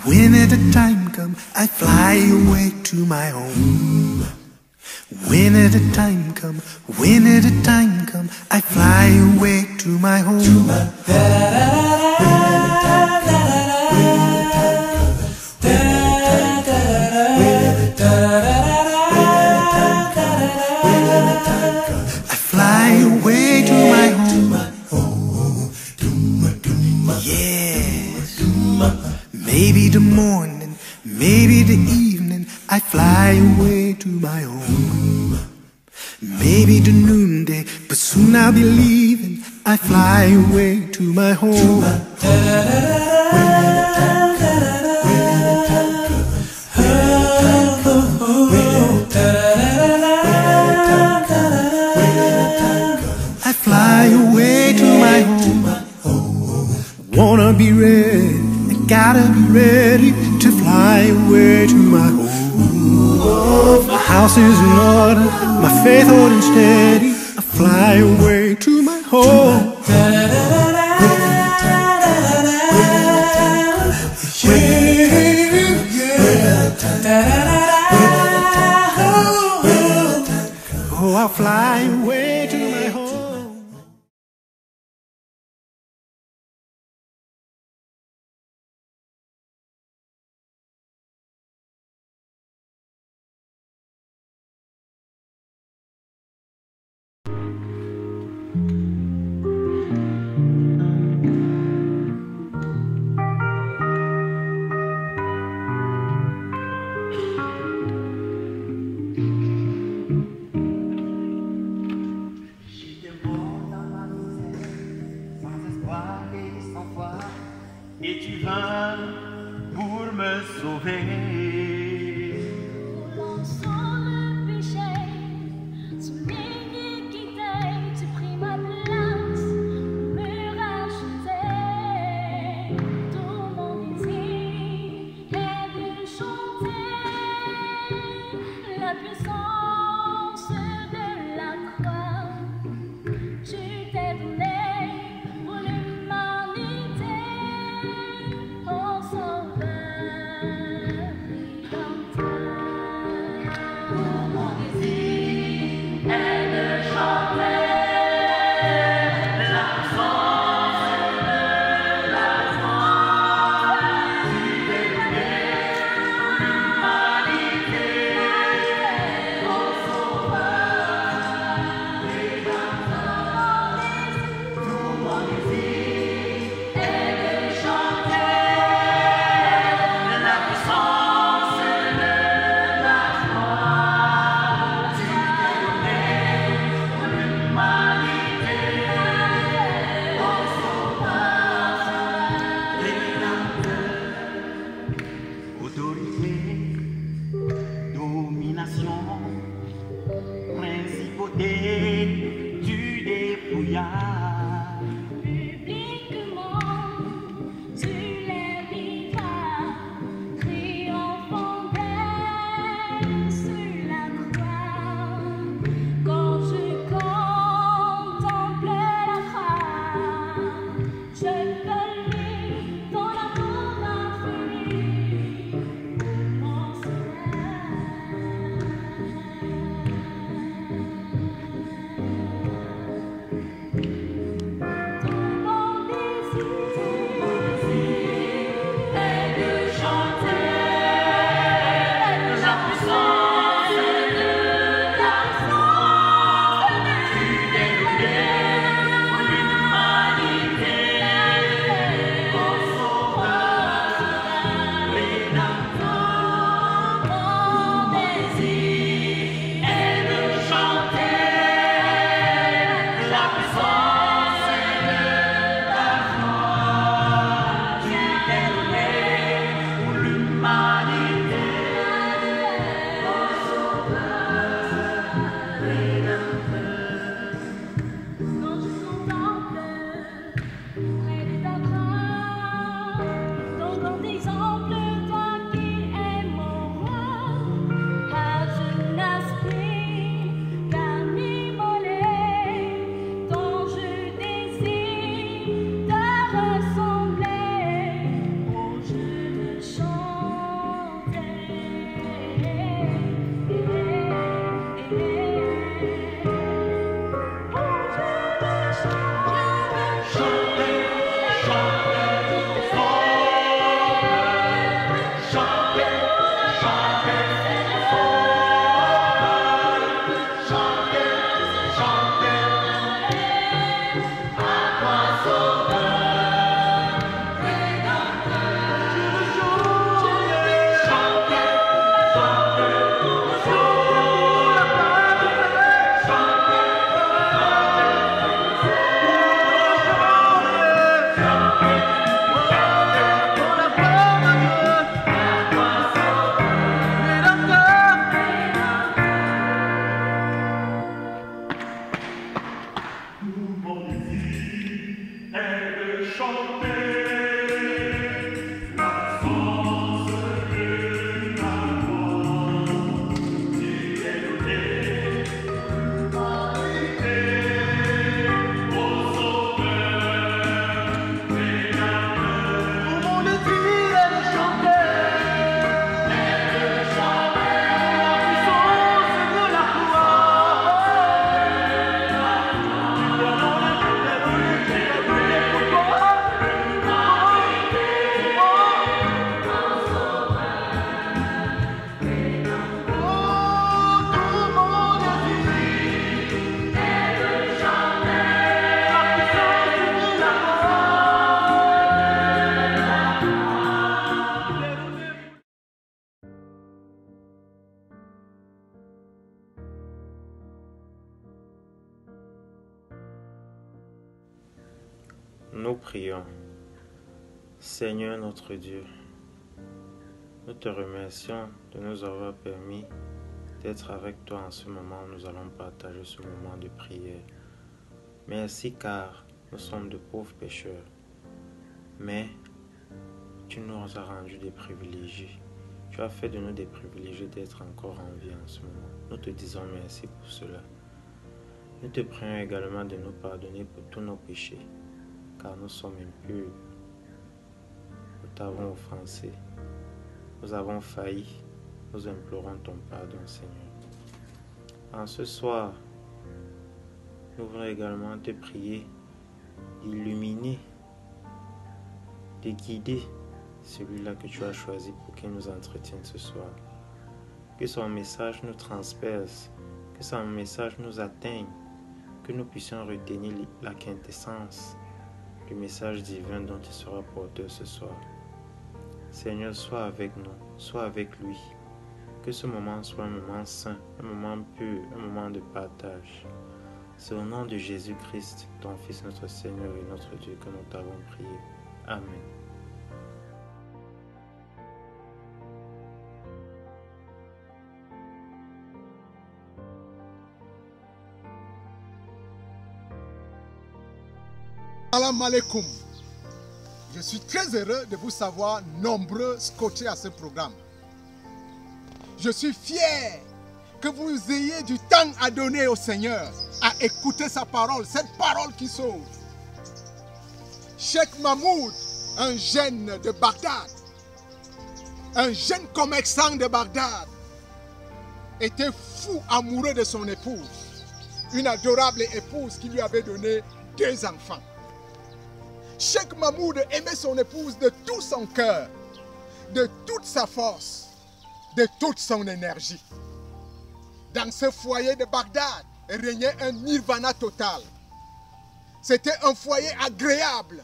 the time comes, I fly away to my home. When the time comes, I fly away to my home. I fly away to my home. Yes. Maybe the morning, maybe the evening, I fly away to my home. Maybe the noonday, but soon I'll be leaving. I fly away to my home. I fly away to my home. Wanna be ready, I gotta be ready to fly away to my home. My house is in order, my faith holding steady. I fly away to my home. Oh, I'll fly away to my home. Et tu vins pour me sauver. Roulant sans le péché, sous l'iniquité, tu pris ma place, me racheter. Tout mon désir est de chanter la puissance de la croix. Tu t'es donné pour l'humanité. Oh, sauveur, rédempteur. Mon désir est de chanter la puissance de la croix. Tu t'es donné pour l'humanité. Oh, sauveur, rédempteur. Tout mon désir est de chanter la puissance de la croix. Tu t'es donné pour l'humanité. Oh, sauveur, rédempteur. Autorité, domination, principauté, tu dépouillas. Publiquement, tu les vivras, triomphant sur la croix. Quand je contemple la croix, je peux lire ton amour infini, mon sauveur. Nous prions. Seigneur notre Dieu, nous te remercions de nous avoir permis d'être avec toi en ce moment où nous allons partager ce moment de prière. Merci car nous sommes de pauvres pécheurs, mais tu nous as rendus des privilégiés. Tu as fait de nous des privilégiés d'être encore en vie en ce moment. Nous te disons merci pour cela. Nous te prions également de nous pardonner pour tous nos péchés, car nous sommes impurs. Nous t'avons offensé. Nous avons failli. Nous implorons ton pardon, Seigneur. En ce soir, nous voulons également te prier d'illuminer, de guider celui-là que tu as choisi pour qu'il nous entretienne ce soir. Que son message nous transperce, que son message nous atteigne, que nous puissions retenir la quintessence du message divin dont il sera porteur ce soir. Seigneur, sois avec nous, sois avec lui. Que ce moment soit un moment saint, un moment pur, un moment de partage. C'est au nom de Jésus-Christ, ton Fils, notre Seigneur et notre Dieu, que nous t'avons prié. Amen. Salam alaikum. Je suis très heureux de vous savoir nombreux scotchés à ce programme. Je suis fier que vous ayez du temps à donner au Seigneur, à écouter sa parole, cette parole qui sauve. Cheikh Mahmoud, un jeune de Bagdad, un jeune commerçant de Bagdad, était fou amoureux de son épouse, une adorable épouse qui lui avait donné 2 enfants. Cheikh Mahmoud aimait son épouse de tout son cœur, de toute sa force, de toute son énergie. Dans ce foyer de Bagdad régnait un nirvana total. C'était un foyer agréable,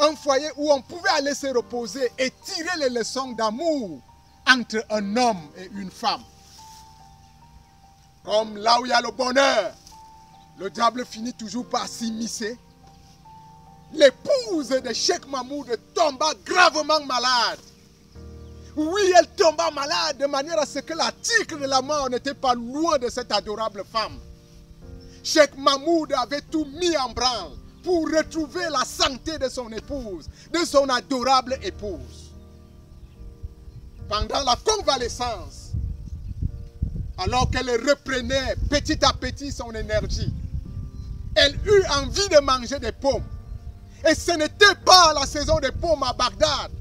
un foyer où on pouvait aller se reposer et tirer les leçons d'amour entre un homme et une femme. Comme là où il y a le bonheur, le diable finit toujours par s'immiscer. L'épouse de Cheikh Mahmoud tomba gravement malade. Oui, elle tomba malade de manière à ce que l'article de la mort n'était pas loin de cette adorable femme. Cheikh Mahmoud avait tout mis en branle pour retrouver la santé de son épouse, de son adorable épouse. Pendant la convalescence, alors qu'elle reprenait petit à petit son énergie, elle eut envie de manger des pommes. Et ce n'était pas la saison des pommes à Bagdad.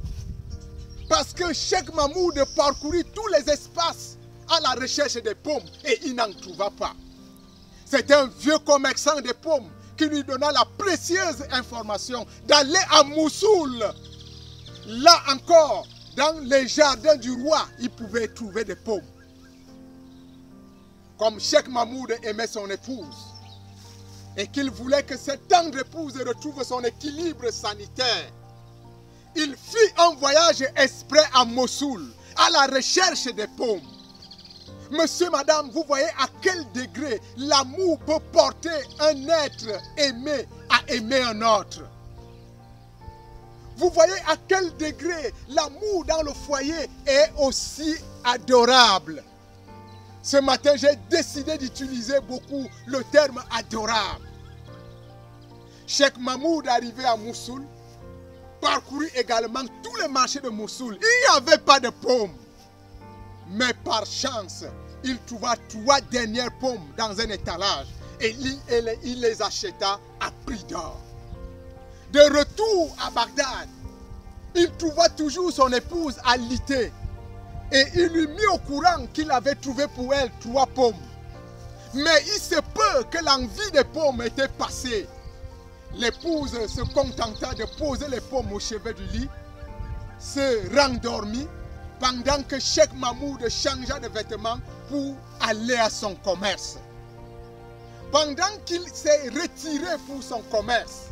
Parce que Cheikh Mahmoud parcourut tous les espaces à la recherche des pommes et il n'en trouva pas. C'était un vieux commerçant de pommes qui lui donna la précieuse information d'aller à Mossoul. Là encore, dans les jardins du roi, il pouvait trouver des pommes. Comme Cheikh Mahmoud aimait son épouse, et qu'il voulait que cette tendre épouse retrouve son équilibre sanitaire, il fit un voyage exprès à Mossoul, à la recherche des pommes. Monsieur, madame, vous voyez à quel degré l'amour peut porter un être aimé à aimer un autre. Vous voyez à quel degré l'amour dans le foyer est aussi adorable. Ce matin, j'ai décidé d'utiliser beaucoup le terme adorable. Cheikh Mahmoud arrivé à Mossoul, parcourut également tous les marchés de Mossoul. Il n'y avait pas de pommes. Mais par chance, il trouva 3 dernières pommes dans un étalage et il les acheta à prix d'or. De retour à Bagdad, il trouva toujours son épouse alitée et il lui mit au courant qu'il avait trouvé pour elle 3 pommes. Mais il se peut que l'envie des pommes était passée. L'épouse se contenta de poser les pommes au chevet du lit, se rendormit pendant que Cheikh Mahmoud changea de vêtements pour aller à son commerce. Pendant qu'il s'est retiré pour son commerce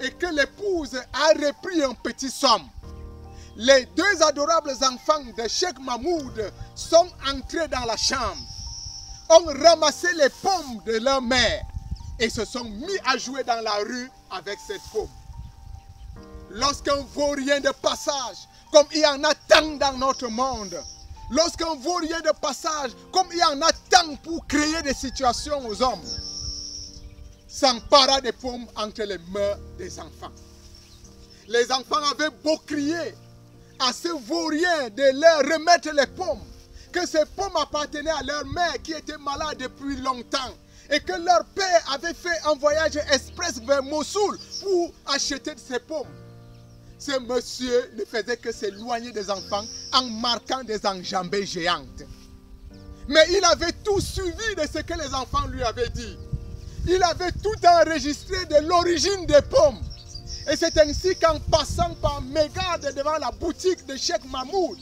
et que l'épouse a repris un petit somme, les 2 adorables enfants de Cheikh Mahmoud sont entrés dans la chambre, ont ramassé les pommes de leur mère et se sont mis à jouer dans la rue avec cette pomme. lorsqu'un vaurien de passage, comme il y en a tant dans notre monde, lorsqu'un vaurien de passage, comme il y en a tant pour créer des situations aux hommes, s'empara des pommes entre les mains des enfants. Les enfants avaient beau crier à ce vaurien de leur remettre les pommes, que ces pommes appartenaient à leur mère qui était malade depuis longtemps et que leur père avait fait un voyage express vers Mossoul pour acheter ces pommes. Ce monsieur ne faisait que s'éloigner des enfants en marquant des enjambées géantes. Mais il avait tout suivi de ce que les enfants lui avaient dit. Il avait tout enregistré de l'origine des pommes. Et c'est ainsi qu'en passant par mégarde devant la boutique de Cheikh Mahmoud,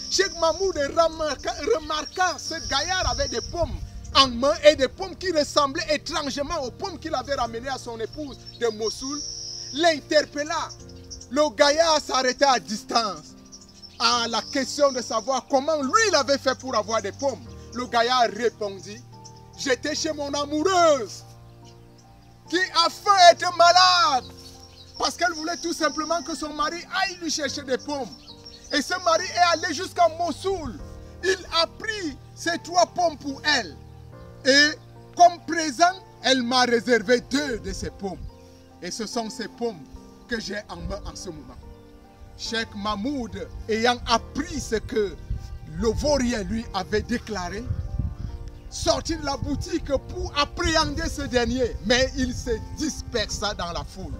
Cheikh Mahmoud remarqua ce gaillard avec des pommes en main et des pommes qui ressemblaient étrangement aux pommes qu'il avait ramenées à son épouse de Mossoul, l'interpella. Le gaillard s'arrêta à distance à la question de savoir comment lui il avait fait pour avoir des pommes. Le gaillard répondit, j'étais chez mon amoureuse qui a faim et était malade parce qu'elle voulait tout simplement que son mari aille lui chercher des pommes. Et ce mari est allé jusqu'à Mossoul. Il a pris ces 3 pommes pour elle. Et comme présent, elle m'a réservé 2 de ces pommes. Et ce sont ces pommes que j'ai en main en ce moment. Cheikh Mahmoud, ayant appris ce que le vaurien lui avait déclaré, sortit de la boutique pour appréhender ce dernier. Mais il se dispersa dans la foule.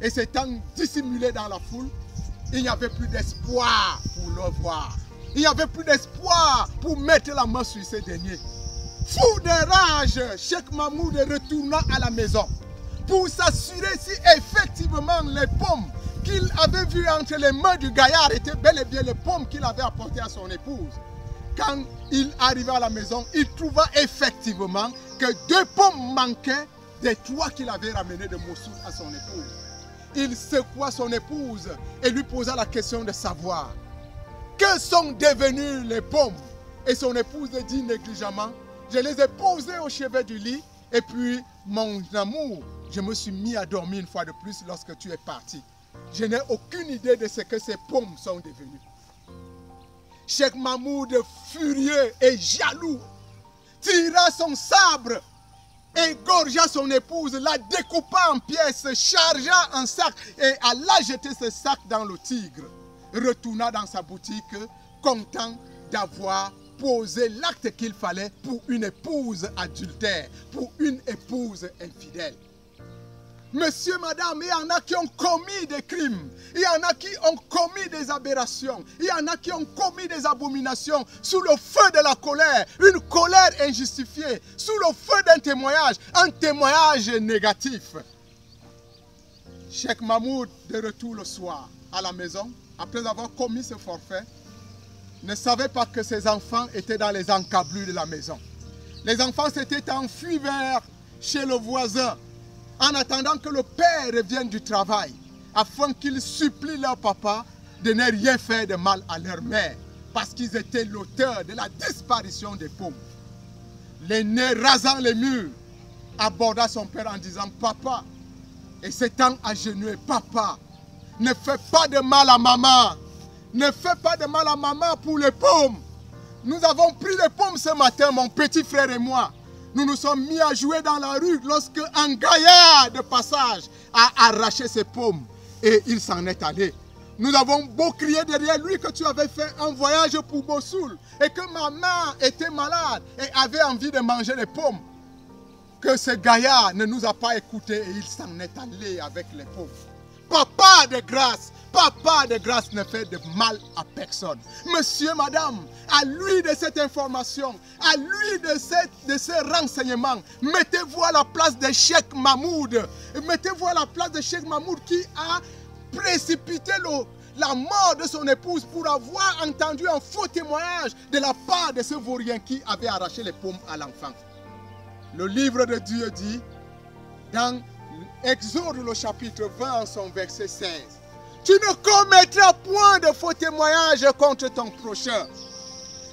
Et s'étant dissimulé dans la foule, il n'y avait plus d'espoir pour le voir. Il n'y avait plus d'espoir pour mettre la main sur ce dernier. Fou de rage, Cheikh Mahmoud retourna à la maison pour s'assurer si effectivement les pommes qu'il avait vues entre les mains du gaillard étaient bel et bien les pommes qu'il avait apportées à son épouse. Quand il arriva à la maison, il trouva effectivement que 2 pommes manquaient des 3 qu'il avait ramenées de Mossoul à son épouse. Il secoua son épouse et lui posa la question de savoir que sont devenues les pommes. Et son épouse dit négligemment, je les ai posées au chevet du lit et puis mon amour, je me suis mis à dormir une fois de plus lorsque tu es parti. Je n'ai aucune idée de ce que ces pommes sont devenues. Cheikh Mahmoud, furieux et jaloux, tira son sabre, égorgea son épouse, la découpa en pièces, chargea un sac et alla jeter ce sac dans le Tigre. Retourna dans sa boutique, content d'avoir posé l'acte qu'il fallait pour une épouse adultère, pour une épouse infidèle. Monsieur, madame, il y en a qui ont commis des crimes, il y en a qui ont commis des aberrations, il y en a qui ont commis des abominations sous le feu de la colère, une colère injustifiée, sous le feu d'un témoignage, un témoignage négatif. Cheikh Mahmoud, de retour le soir à la maison, après avoir commis ce forfait, ne savait pas que ses enfants étaient dans les encablures de la maison. Les enfants s'étaient enfuis vers chez le voisin, en attendant que le père revienne du travail, afin qu'ils supplient leur papa de ne rien faire de mal à leur mère, parce qu'ils étaient l'auteur de la disparition des pommes. L'aîné, rasant les murs, aborda son père en disant, « Papa », et s'étant agenouillé, « Papa, ne fais pas de mal à maman, ne fais pas de mal à maman pour les pommes. Nous avons pris les pommes ce matin, mon petit frère et moi. Nous nous sommes mis à jouer dans la rue lorsque un gaillard de passage a arraché ses pommes et il s'en est allé. Nous avons beau crier derrière lui que tu avais fait un voyage pour Mossoul et que maman était malade et avait envie de manger les pommes. Que ce gaillard ne nous a pas écoutés et il s'en est allé avec les pommes. Papa de grâce ne fait de mal à personne. Monsieur, madame, à lui de cette information, à lui de ces renseignements, mettez-vous à la place de Cheikh Mahmoud. Mettez-vous à la place de Cheikh Mahmoud qui a précipité la mort de son épouse pour avoir entendu un faux témoignage de la part de ce vaurien qui avait arraché les pommes à l'enfant. Le livre de Dieu dit, dans Exode le chapitre 20 en son verset 16, tu ne commettras point de faux témoignages contre ton prochain.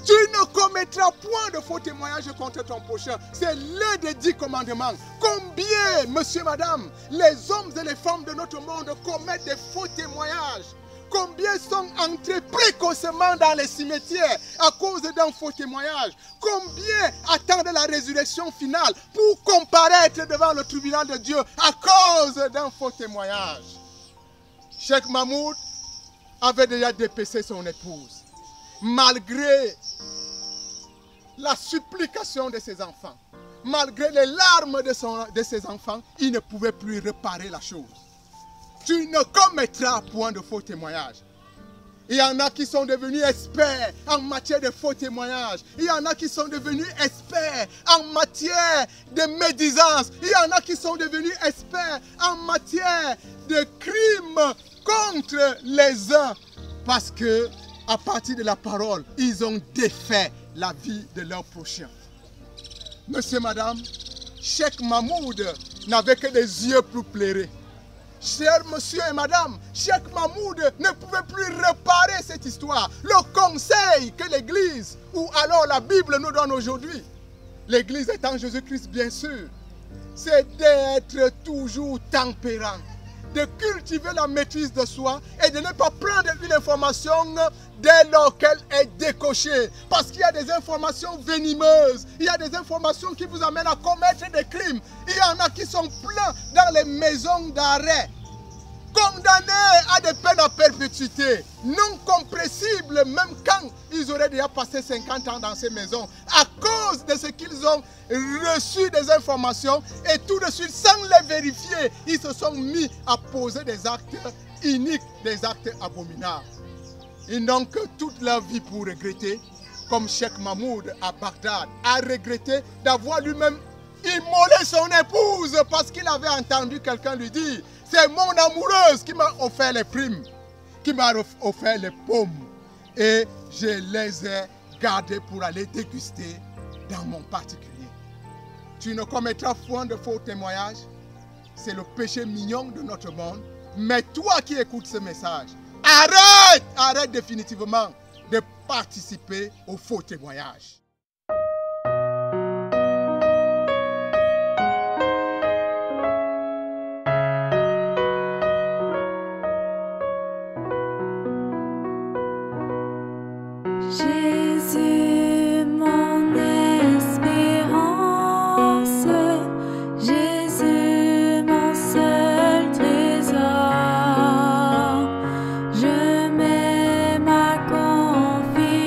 Tu ne commettras point de faux témoignages contre ton prochain. C'est l'un des 10 commandements. Combien, monsieur, madame, les hommes et les femmes de notre monde commettent des faux témoignages? Combien sont entrés précocement dans les cimetières à cause d'un faux témoignage? Combien attendent la résurrection finale pour comparaître devant le tribunal de Dieu à cause d'un faux témoignage? Cheikh Mahmoud avait déjà dépecé son épouse. Malgré la supplication de ses enfants, malgré les larmes de ses enfants, il ne pouvait plus réparer la chose. Tu ne commettras point de faux témoignages. Il y en a qui sont devenus experts en matière de faux témoignages. Il y en a qui sont devenus experts en matière de médisance. Il y en a qui sont devenus experts en matière de crimes contre les uns. Parce que à partir de la parole, ils ont défait la vie de leur prochain. Monsieur, madame, Cheikh Mahmoud n'avait que des yeux pour pleurer. Cher monsieur et madame, Cheikh Mahmoud ne pouvait plus réparer cette histoire. Le conseil que l'Église, ou alors la Bible nous donne aujourd'hui, l'Église étant Jésus-Christ bien sûr, c'est d'être toujours tempérant, de cultiver la maîtrise de soi et de ne pas prendre une information dès lors qu'elle est décochée. Parce qu'il y a des informations venimeuses, il y a des informations qui vous amènent à commettre des crimes. Il y en a qui sont pleins dans les maisons d'arrêt, condamnés à des peines à perpétuité, non compressibles même quand ils auraient déjà passé 50 ans dans ces maisons, à cause de ce qu'ils ont reçu des informations et tout de suite, sans les vérifier, ils se sont mis à poser des actes iniques, des actes abominables. Ils n'ont que toute leur vie pour regretter, comme Cheikh Mahmoud à Bagdad a regretté d'avoir lui-même immolé son épouse parce qu'il avait entendu quelqu'un lui dire: c'est mon amoureuse qui m'a offert les primes, qui m'a offert les pommes et je les ai gardées pour aller déguster dans mon particulier. Tu ne commettras point de faux témoignages, c'est le péché mignon de notre monde. Mais toi qui écoutes ce message, arrête définitivement de participer aux faux témoignages. Jésus, mon espérance, Jésus, mon seul trésor, je mets ma confiance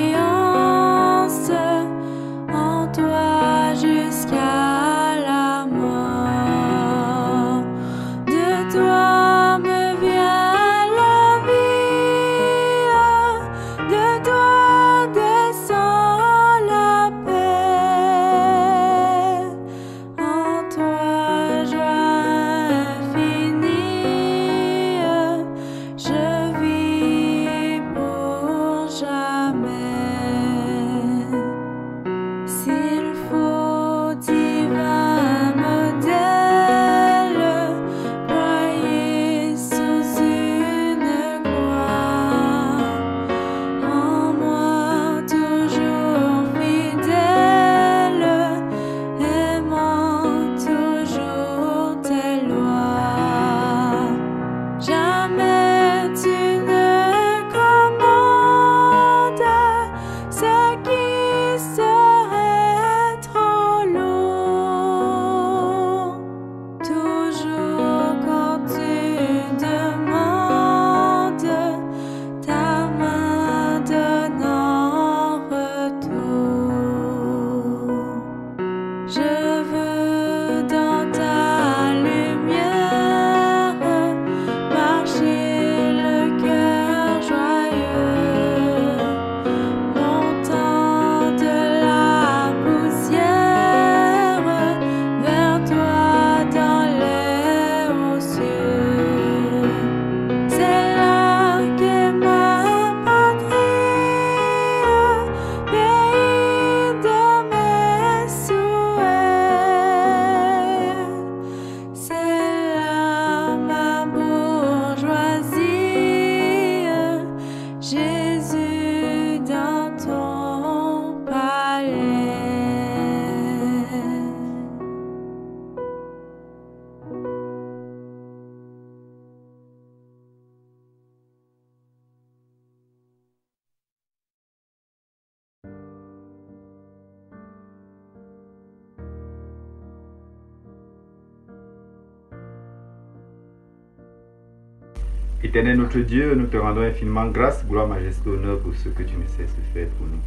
Éternel notre Dieu, nous te rendons infiniment grâce, gloire, majesté, honneur pour ce que tu ne cesses de faire pour nous.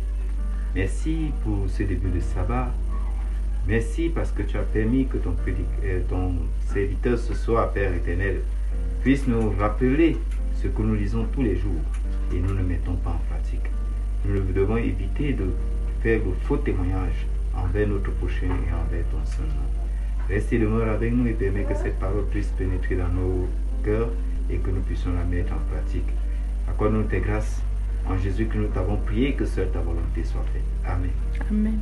Merci pour ce début de sabbat. Merci parce que tu as permis que ton serviteur ce soir, Père éternel, puisse nous rappeler ce que nous lisons tous les jours et nous ne mettons pas en pratique. Nous devons éviter de faire de faux témoignages envers notre prochain et envers ton Saint nom. Reste et demeure avec nous et permets que cette parole puisse pénétrer dans nos cœurs et que nous puissions la mettre en pratique. Accorde-nous tes grâces. En Jésus que nous t'avons prié, que seule ta volonté soit faite. Amen. Amen.